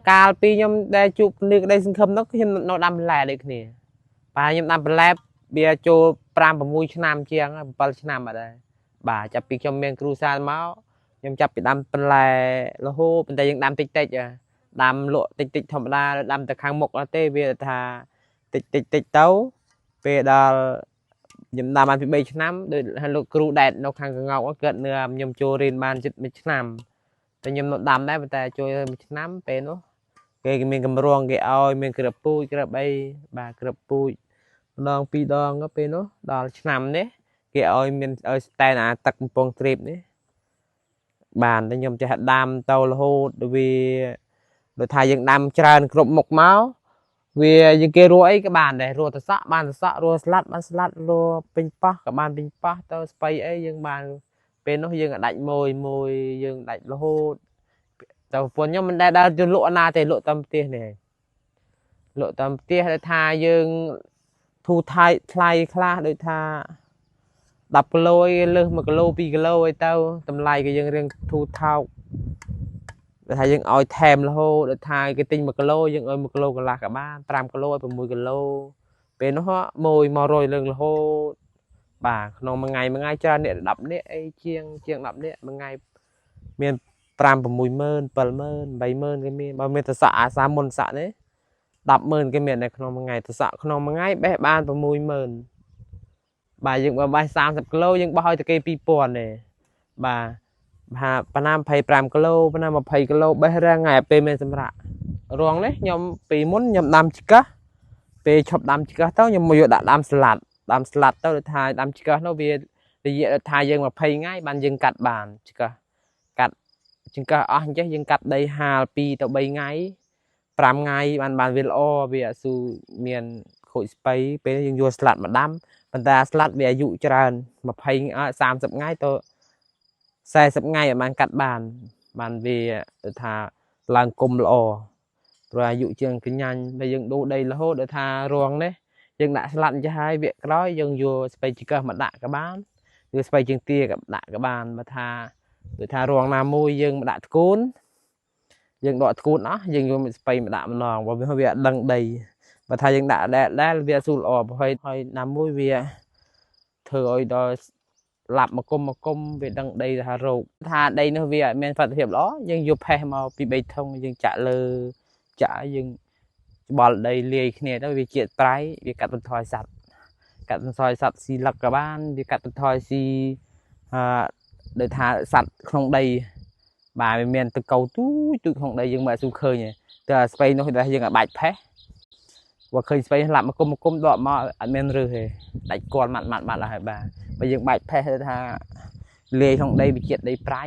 កាលពីខ្ញុំដែលជួបគ្នាក្តីសង្ឃឹមនោះខ្ញុំនៅដាំបន្លែដូចគ្នាបាទខ្ញុំដាំបន្លែវាចូល5 6ឆ្នាំជាង7ឆ្នាំអត់ដែរបាទចាប់ពីខ្ញុំមានគ្រូសាលមកខ្ញុំចាប់ពីដាំបន្លែរហូតប៉ុន្តែយើងដាំតិចតិចដាំលក់តិចតិចធម្មតាដាំទៅខាងមុខអត់ទេវាថាតិចតិចទៅពេលដល់ខ្ញុំដាំបានពី3ឆ្នាំដូចលោកគ្រូដែតនៅខាងកងោកគាត់នៅខ្ញុំចូលរៀនបានជិត1ឆ្នាំតែខ្ញុំនៅដាំដែរប៉ុន្តែចូល1ឆ្នាំពេលនោះគេមានកម្រងគេឲ្យមានក្របពូជក្របអីបាទក្របពូជម្ដង2 ដងទៅពេលនោះដល់ឆ្នាំនេះគេឲ្យមានឲ្យស្តែនអាទឹកកំពង់ទ្រីបនេះបានតែខ្ញុំចេះដាំទៅរហូតវាដូចថាយើងដាំច្រើនគ្រប់មុខមកវាយើងគេរស់អីក៏បានដែររស់តសក់បានតសក់រស់ស្លាត់បានស្លាត់រស់ពេញប៉ោះក៏បានពេញប៉ោះទៅស្បៃអីយើងបានពេលនោះយើងអាចដាច់មួយយើងដាច់រហូតតែប្រពន្ធខ្ញុំមិនដែលដើរទៅលក់ណាទេលក់តាមផ្ទះនេះលក់តាមផ្ទះដែលថាយើងធូរថ្លៃខ្លះដូចថា10 គីឡូលើស1 គីឡូ 2 គីឡូអីទៅតម្លៃក៏យើងរៀងធូរថោកដែលថាយើងឲ្យថែមរហូតដូចថាគេទិញ1 គីឡូយើងឲ្យ1 គីឡូកន្លះក៏បាន5 គីឡូឲ្យ6 គីឡូពេលនោះមួយមករយលើងរហូតបាទក្នុងមួយថ្ងៃច្រើនអ្នក10នាក់អីជាង10នាក់មួយថ្ងៃមាន5 6 ម៉ឺន 7 ម៉ឺន 8 ម៉ឺនគេមានបើមានតសក់អាសាមុនសក់នេះ10 ម៉ឺនគេមាននៅក្នុងមួយថ្ងៃតសក់ក្នុងមួយថ្ងៃបេះបាន 6 ម៉ឺនបាទយើងបើបេះ30 គីឡូយើងបោះឲ្យទៅគេ 2000ទេបាទប៉ុណ្ណា25 គីឡូប៉ុណ្ណា20 គីឡូបេះរាំងថ្ងៃពេលមានសម្រាប់រងនេះខ្ញុំពីមុនខ្ញុំដាំឆ្កឹះពេលឈប់ដាំឆ្កឹះទៅខ្ញុំមកយកដាក់ដាំស្លាត់ទៅដូចថាដាំឆ្កឹះនោះវារយៈថាយើង20 ថ្ងៃបានយើងកាត់បានឆ្កឹះកាត់ចង្កឹះអស់អញ្ចឹងយើងកាត់ដីហាល2 ទៅ 3 ថ្ងៃ5 ថ្ងៃបានវាល្អវាអត់ស៊ូមានខូចស្បៃពេលយើងយកស្លាត់មកដាំប៉ុន្តែស្លាត់វាអាយុច្រើន20 30 ថ្ងៃទៅ40 ថ្ងៃបានកាត់បានវាទៅថាឡើងគុំល្អព្រោះអាយុជាងកញ្ញាញ់តែយើងដូរដីរហូតដល់ថារងនេះយើងដាក់ស្លាត់ចេះហើយវាក្រោយយើងយកស្បៃចង្កឹះមកដាក់ក៏បានឬស្បៃជើងទាក៏ដាក់ក៏បានបើថាដូចថារងណាមួយយើងមកដាក់ធ្គូនយើងដកធ្គូនអស់យើងយកស្បៃមកដាក់ម្ដងបើវាអត់ដឹងដីបើថាយើងដាក់ដែលវាស៊ូល្អប្រហែលហើយណាមួយវាធ្វើឲ្យដល់ឡាប់មកគុំវាដឹងដីថារោគថាដីនោះវាអត់មានសុខភាពល្អយើងយកផេះមកពី3 ធុងយើងចាក់លើចាក់យើងច្បល់ដីលាយគ្នាទៅវាជាតិប្រៃវាកាត់បន្ថយសត្វស៊ីលឹកក៏បានវាកាត់បន្ថយស៊ីដូចថាសត្វក្នុងដីបាទវាមានទឹកកោទូចក្នុងដីយើងមិនស៊ូឃើញទេតែស្បៃនោះដែលយើងអាចបាច់ផេះបើឃើញស្បៃឡាប់មកគុំដកមកអត់មានរើសទេដាច់គាល់ម៉ាត់ហើយបាទបើយើងបាច់ផេះទៅថាលាយក្នុងដីវាជាតិដីប្រៃ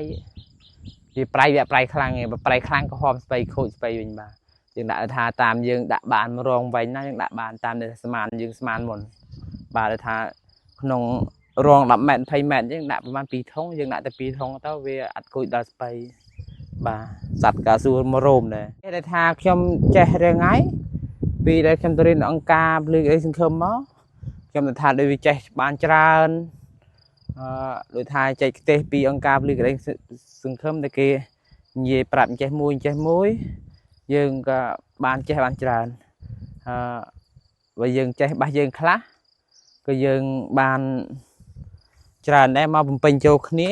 វាប្រៃវាប្រៃខ្លាំងឯងបើប្រៃខ្លាំងក៏ហមស្បៃខូចស្បៃវិញបាទយើងដាក់ថាតាមយើងដាក់បានរងវិញណាយើងដាក់បានតាមដែលស្មានយើងស្មានមុនបាទថាក្នុងរង10 ម៉ែត្រ 20 ម៉ែត្រយើងដាក់ប្រហែល2 ធុងយើងដាក់តែ2 ធុងទៅវាអត់ខូចដល់ស្បៃបាទសត្វកាស៊ូមករោមដែរគេថាខ្ញុំចេះរៀងហើយពីដែលខ្ញុំទៅរៀនអង្គការភ្លឺអីសង្ឃឹមមកខ្ញុំថាដូចវាចេះបានច្រើនដូចថាចែកខ្ទេសពីអង្គការភ្លឺអីសង្ឃឹមតែគេនិយាយប្រាប់ចេះមួយយើងក៏បានចេះបានច្រើនបើយើងចេះបះយើងខ្លះក៏យើងបានច្រើនដែរមកបំពេញចូលគ្នា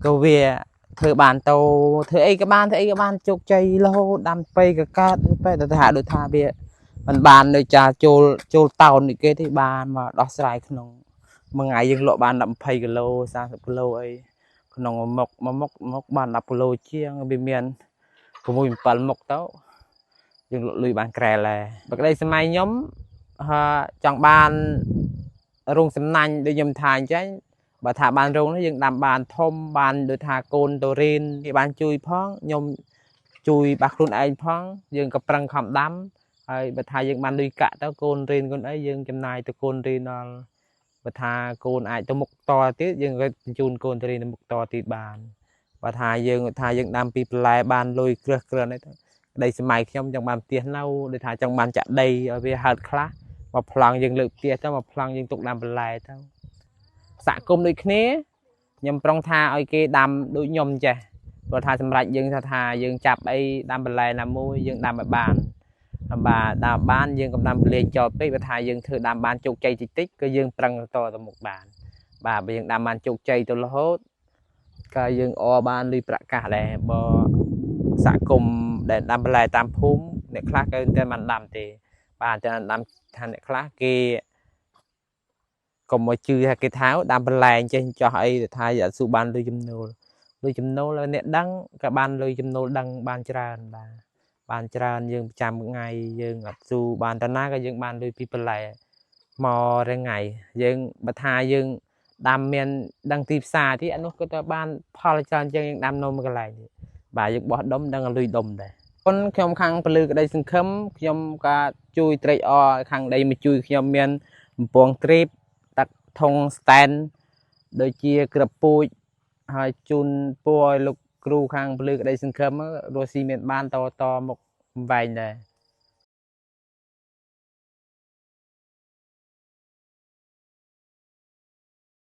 ក៏វាធ្វើបានទៅធ្វើអីក៏បានជោគជ័យរហូតដាំស្បៃក៏កើតតែថាដូចថាវាមិនបានដូចចាចូលតោននេះគេទេបានមកដោះស្រាយក្នុងមួយថ្ងៃយើងលក់បាន20 គីឡូ 30 គីឡូអីក្នុងមុខបាន10 គីឡូជាងវាមាន6 7 មុខទៅយើងលក់លុយបានក្រែលដែរបើក្តីសម័យខ្ញុំចង់បានរោងសំណាញ់ដូចខ្ញុំថាអញ្ចឹងបើថាបានរោងនេះយើងដាំបានធំបានដូចថាកូនតូរីនគេបានជួយផងខ្ញុំជួយបាក់ខ្លួនឯងផងយើងក៏ប្រឹងខំដាំហើយបើថាយើងបានលុយកាក់ទៅកូនរីនកូនអីយើងចំណាយទៅកូនរីនដល់បើថាកូនអាចទៅមុខតទៀតយើងក៏បញ្ជូនកូនតូរីនទៅមុខតទៀតបានបើថាយើងដាំពីបន្លែបានលុយគ្រឿងអីទៅក្តីសម័យខ្ញុំចង់បានផ្ទះនៅដូចថាចង់បានចាក់ដីឲ្យវាហើតខ្លះមកប្លង់យើងលើកផ្ទះទៅមកប្លង់យើងទុកដាំបន្លែទៅសហគមន៍ដូចគ្នាខ្ញុំប្រុងថាឲ្យគេដាំដូចខ្ញុំចេះ ព ព្រោះថាសម្រាប់យើងថាយើងចាប់អីដាំបន្លែណាមួយយើងដាំឲ្យបានបាទដាំបានយើងកុំដាំលេងចោលពេកបើថាយើងធ្វើដាំបានជោគជ័យតិចតិចក៏យើងប្រឹងតទៅមុខបានបាទបើយើងដាំបានជោគជ័យទៅរហូតក៏យើងអបានលុយប្រកាសដែរបើសហគមន៍ដែលដាំបន្លែតាមភូមិអ្នកខ្លះក៏តែមិនដាំទេបាទតែដាំថាអ្នកខ្លះគេកុំមកជឿថាគេថាដាំបន្លែចេះចោះអីថាអត់ស៊ូបានលុយចំណូលអ្នកដឹងក៏បានលុយចំណូលដឹងបានច្រើនបាទបានច្រើនយើងប្រចាំថ្ងៃយើងអត់ស៊ូបានតាណាក៏យើងបានលុយពីបន្លែមករាល់ថ្ងៃយើងបើថាយើងដាំមានដឹងទីផ្សារទីអានោះក៏ទៅបានផលច្រើនជាងយើងដាំនៅមួយកន្លែងបាទយើងបោះដុំដឹងលុយដុំដែរខ្ញុំខាងពលឺក្តីសង្ឃឹមខ្ញុំក៏ជួយត្រេកអរខាងដីមកជួយខ្ញុំមានបំពងទ្រីបទឹកធុងស្តែនដូចជាក្របពូជហើយជូនពួរឲ្យលោកគ្រូខាងពលឺក្តីសង្ឃឹមរស់ស៊ីមានបានតមកវែងដែរ